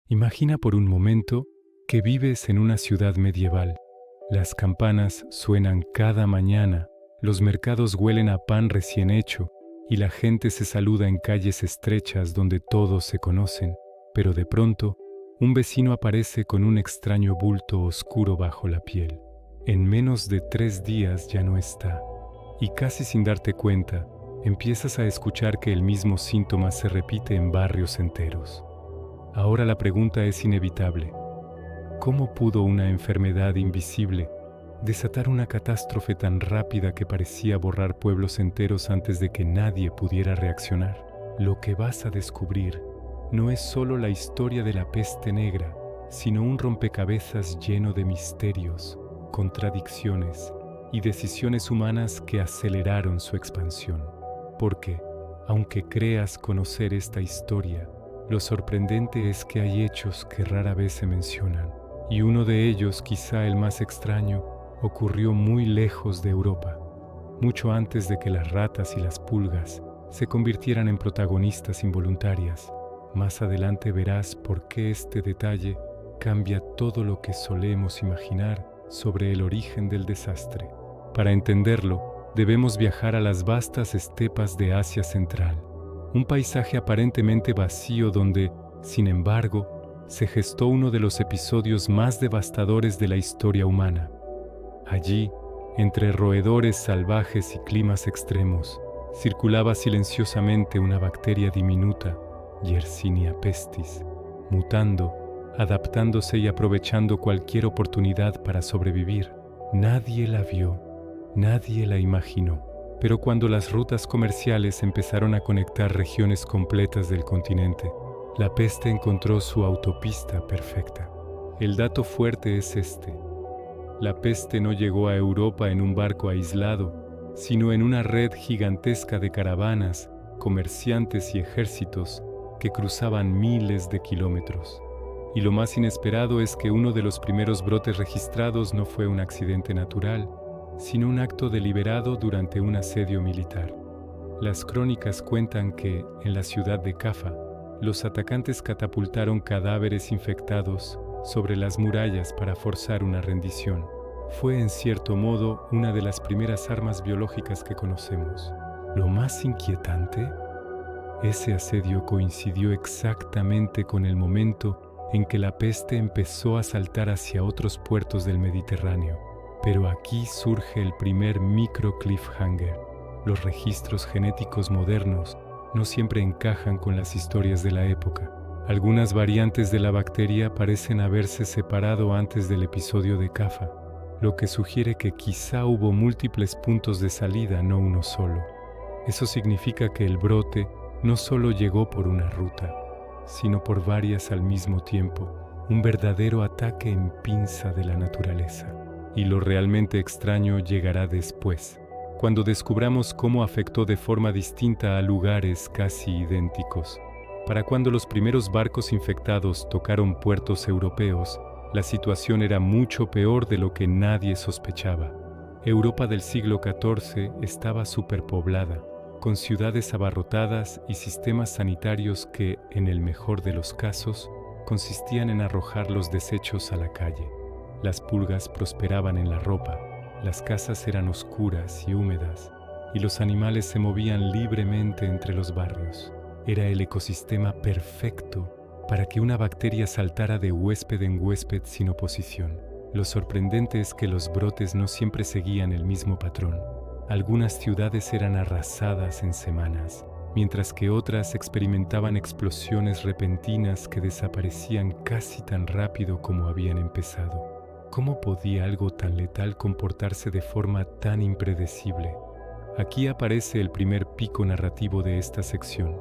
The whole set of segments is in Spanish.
Imagina por un momento que vives en una ciudad medieval. Las campanas suenan cada mañana, los mercados huelen a pan recién hecho y la gente se saluda en calles estrechas donde todos se conocen, pero de pronto, un vecino aparece con un extraño bulto oscuro bajo la piel. En menos de 3 días ya no está, y casi sin darte cuenta, empiezas a escuchar que el mismo síntoma se repite en barrios enteros. Ahora la pregunta es inevitable. ¿Cómo pudo una enfermedad invisible desatar una catástrofe tan rápida que parecía borrar pueblos enteros antes de que nadie pudiera reaccionar? Lo que vas a descubrir no es solo la historia de la peste negra, sino un rompecabezas lleno de misterios, contradicciones y decisiones humanas que aceleraron su expansión. Porque, aunque creas conocer esta historia, lo sorprendente es que hay hechos que rara vez se mencionan, y uno de ellos, quizá el más extraño, ocurrió muy lejos de Europa, mucho antes de que las ratas y las pulgas se convirtieran en protagonistas involuntarias. Más adelante verás por qué este detalle cambia todo lo que solemos imaginar sobre el origen del desastre. Para entenderlo, debemos viajar a las vastas estepas de Asia Central, un paisaje aparentemente vacío donde, sin embargo, se gestó uno de los episodios más devastadores de la historia humana. Allí, entre roedores salvajes y climas extremos, circulaba silenciosamente una bacteria diminuta, Yersinia pestis, mutando, adaptándose y aprovechando cualquier oportunidad para sobrevivir. Nadie la vio, nadie la imaginó. Pero cuando las rutas comerciales empezaron a conectar regiones completas del continente, la peste encontró su autopista perfecta. El dato fuerte es este: la peste no llegó a Europa en un barco aislado, sino en una red gigantesca de caravanas, comerciantes y ejércitos que cruzaban miles de kilómetros. Y lo más inesperado es que uno de los primeros brotes registrados no fue un accidente natural, sino un acto deliberado durante un asedio militar. Las crónicas cuentan que, en la ciudad de Cafa, los atacantes catapultaron cadáveres infectados sobre las murallas para forzar una rendición. Fue, en cierto modo, una de las primeras armas biológicas que conocemos. Lo más inquietante, ese asedio coincidió exactamente con el momento en que la peste empezó a saltar hacia otros puertos del Mediterráneo. Pero aquí surge el primer micro cliffhanger. Los registros genéticos modernos no siempre encajan con las historias de la época. Algunas variantes de la bacteria parecen haberse separado antes del episodio de Cafa, lo que sugiere que quizá hubo múltiples puntos de salida, no uno solo. Eso significa que el brote no solo llegó por una ruta, sino por varias al mismo tiempo, un verdadero ataque en pinza de la naturaleza. Y lo realmente extraño llegará después, cuando descubramos cómo afectó de forma distinta a lugares casi idénticos. Para cuando los primeros barcos infectados tocaron puertos europeos, la situación era mucho peor de lo que nadie sospechaba. Europa del siglo XIV estaba superpoblada, con ciudades abarrotadas y sistemas sanitarios que, en el mejor de los casos, consistían en arrojar los desechos a la calle. Las pulgas prosperaban en la ropa, las casas eran oscuras y húmedas, y los animales se movían libremente entre los barrios. Era el ecosistema perfecto para que una bacteria saltara de huésped en huésped sin oposición. Lo sorprendente es que los brotes no siempre seguían el mismo patrón. Algunas ciudades eran arrasadas en semanas, mientras que otras experimentaban explosiones repentinas que desaparecían casi tan rápido como habían empezado. ¿Cómo podía algo tan letal comportarse de forma tan impredecible? Aquí aparece el primer pico narrativo de esta sección.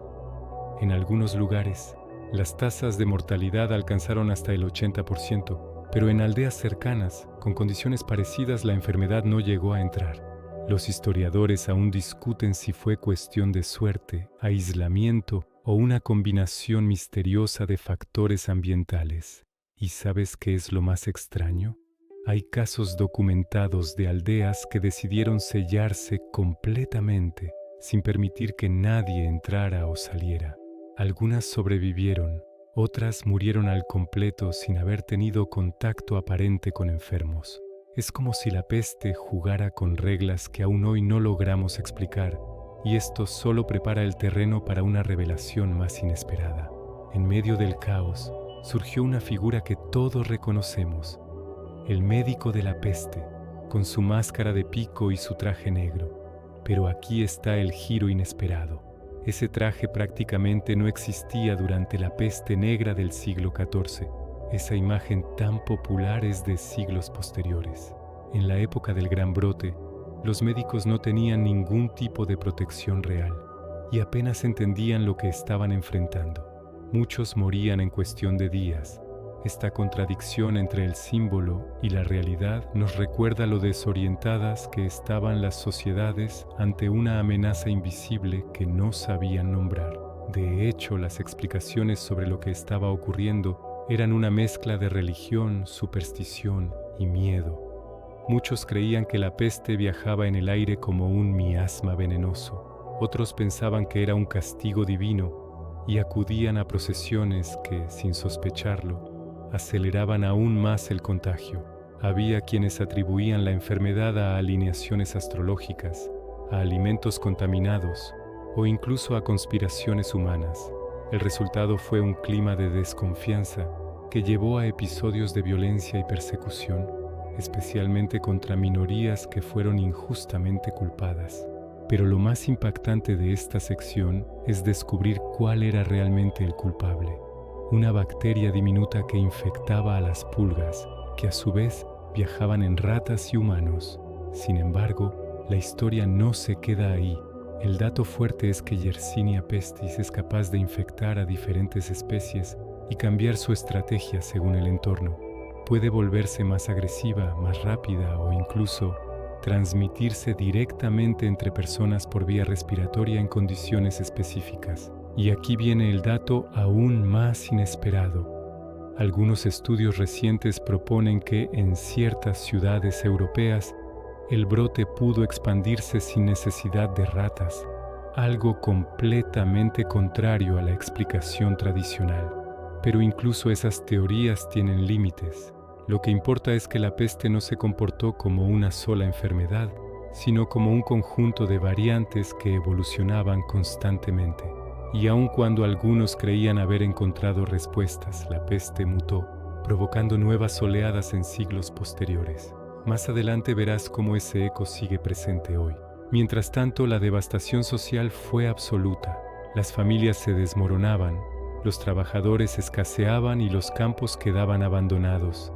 En algunos lugares, las tasas de mortalidad alcanzaron hasta el 80%, pero en aldeas cercanas, con condiciones parecidas, la enfermedad no llegó a entrar. Los historiadores aún discuten si fue cuestión de suerte, aislamiento o una combinación misteriosa de factores ambientales. ¿Y sabes qué es lo más extraño? Hay casos documentados de aldeas que decidieron sellarse completamente, sin permitir que nadie entrara o saliera. Algunas sobrevivieron, Otras murieron al completo sin haber tenido contacto aparente con enfermos. Es como si la peste jugara con reglas que aún hoy no logramos explicar, y esto solo prepara el terreno para una revelación más inesperada. En medio del caos, surgió una figura que todos reconocemos, el médico de la peste, con su máscara de pico y su traje negro. Pero aquí está el giro inesperado. Ese traje prácticamente no existía durante la peste negra del siglo XIV. Esa imagen tan popular es de siglos posteriores. En la época del Gran Brote, los médicos no tenían ningún tipo de protección real y apenas entendían lo que estaban enfrentando. Muchos morían en cuestión de días. Esta contradicción entre el símbolo y la realidad nos recuerda lo desorientadas que estaban las sociedades ante una amenaza invisible que no sabían nombrar. De hecho, las explicaciones sobre lo que estaba ocurriendo eran una mezcla de religión, superstición y miedo. Muchos creían que la peste viajaba en el aire como un miasma venenoso. Otros pensaban que era un castigo divino y acudían a procesiones que, sin sospecharlo, aceleraban aún más el contagio. Había quienes atribuían la enfermedad a alineaciones astrológicas, a alimentos contaminados o incluso a conspiraciones humanas. El resultado fue un clima de desconfianza que llevó a episodios de violencia y persecución, especialmente contra minorías que fueron injustamente culpadas. Pero lo más impactante de esta sección es descubrir cuál era realmente el culpable. Una bacteria diminuta que infectaba a las pulgas, que a su vez viajaban en ratas y humanos. Sin embargo, la historia no se queda ahí. El dato fuerte es que Yersinia pestis es capaz de infectar a diferentes especies y cambiar su estrategia según el entorno. Puede volverse más agresiva, más rápida o incluso transmitirse directamente entre personas por vía respiratoria en condiciones específicas. Y aquí viene el dato aún más inesperado. Algunos estudios recientes proponen que en ciertas ciudades europeas el brote pudo expandirse sin necesidad de ratas, algo completamente contrario a la explicación tradicional. Pero incluso esas teorías tienen límites. Lo que importa es que la peste no se comportó como una sola enfermedad, sino como un conjunto de variantes que evolucionaban constantemente. Y aun cuando algunos creían haber encontrado respuestas, la peste mutó, provocando nuevas oleadas en siglos posteriores. Más adelante verás cómo ese eco sigue presente hoy. Mientras tanto, la devastación social fue absoluta. Las familias se desmoronaban, los trabajadores escaseaban y los campos quedaban abandonados.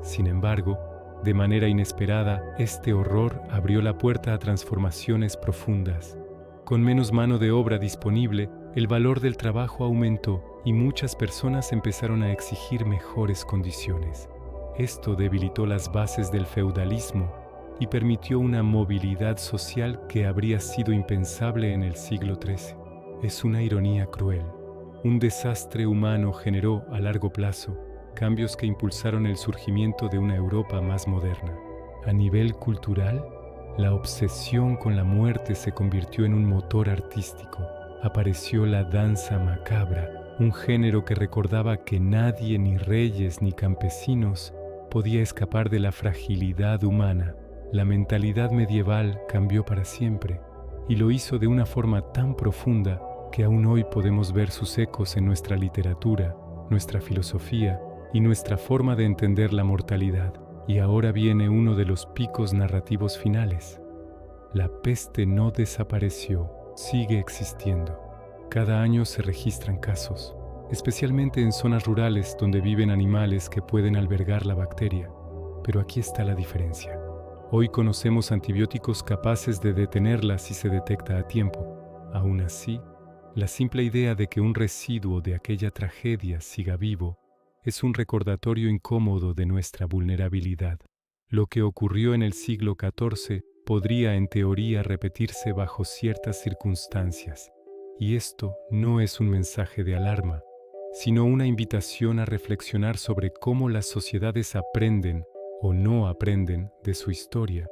Sin embargo, de manera inesperada, este horror abrió la puerta a transformaciones profundas. Con menos mano de obra disponible, el valor del trabajo aumentó y muchas personas empezaron a exigir mejores condiciones. Esto debilitó las bases del feudalismo y permitió una movilidad social que habría sido impensable en el siglo XIII. Es una ironía cruel. Un desastre humano generó, a largo plazo, cambios que impulsaron el surgimiento de una Europa más moderna. A nivel cultural, la obsesión con la muerte se convirtió en un motor artístico. Apareció la danza macabra, un género que recordaba que nadie, ni reyes ni campesinos, podía escapar de la fragilidad humana. La mentalidad medieval cambió para siempre, y lo hizo de una forma tan profunda que aún hoy podemos ver sus ecos en nuestra literatura, nuestra filosofía y nuestra forma de entender la mortalidad. Y ahora viene uno de los picos narrativos finales. La peste no desapareció, sigue existiendo. Cada año se registran casos, especialmente en zonas rurales donde viven animales que pueden albergar la bacteria. Pero aquí está la diferencia. Hoy conocemos antibióticos capaces de detenerla si se detecta a tiempo. Aún así, la simple idea de que un residuo de aquella tragedia siga vivo es un recordatorio incómodo de nuestra vulnerabilidad. Lo que ocurrió en el siglo XIV podría en teoría repetirse bajo ciertas circunstancias. Y esto no es un mensaje de alarma, sino una invitación a reflexionar sobre cómo las sociedades aprenden o no aprenden de su historia.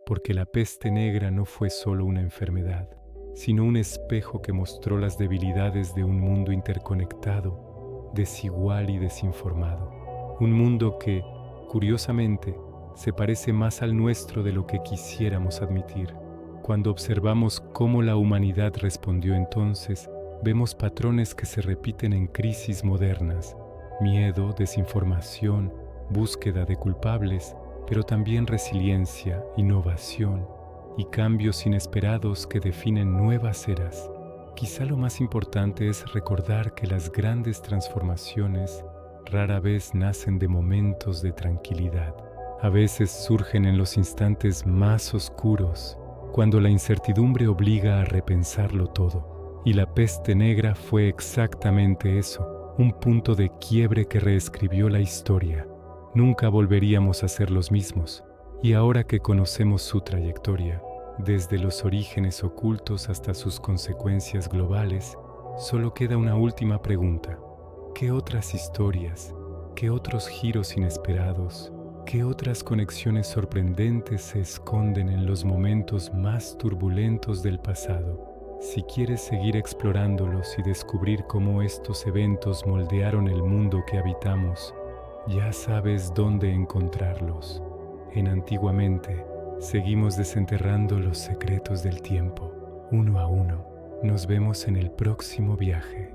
Porque la peste negra no fue solo una enfermedad, sino un espejo que mostró las debilidades de un mundo interconectado desigual y desinformado. Un mundo que, curiosamente, se parece más al nuestro de lo que quisiéramos admitir. Cuando observamos cómo la humanidad respondió entonces, vemos patrones que se repiten en crisis modernas: miedo, desinformación, búsqueda de culpables, pero también resiliencia, innovación y cambios inesperados que definen nuevas eras. Quizá lo más importante es recordar que las grandes transformaciones rara vez nacen de momentos de tranquilidad. A veces surgen en los instantes más oscuros, cuando la incertidumbre obliga a repensarlo todo. Y la peste negra fue exactamente eso, un punto de quiebre que reescribió la historia. Nunca volveríamos a ser los mismos. Y ahora que conocemos su trayectoria, desde los orígenes ocultos hasta sus consecuencias globales, solo queda una última pregunta. ¿Qué otras historias, qué otros giros inesperados, qué otras conexiones sorprendentes se esconden en los momentos más turbulentos del pasado? Si quieres seguir explorándolos y descubrir cómo estos eventos moldearon el mundo que habitamos, ya sabes dónde encontrarlos. En Antiguamente, seguimos desenterrando los secretos del tiempo, uno a uno. Nos vemos en el próximo viaje.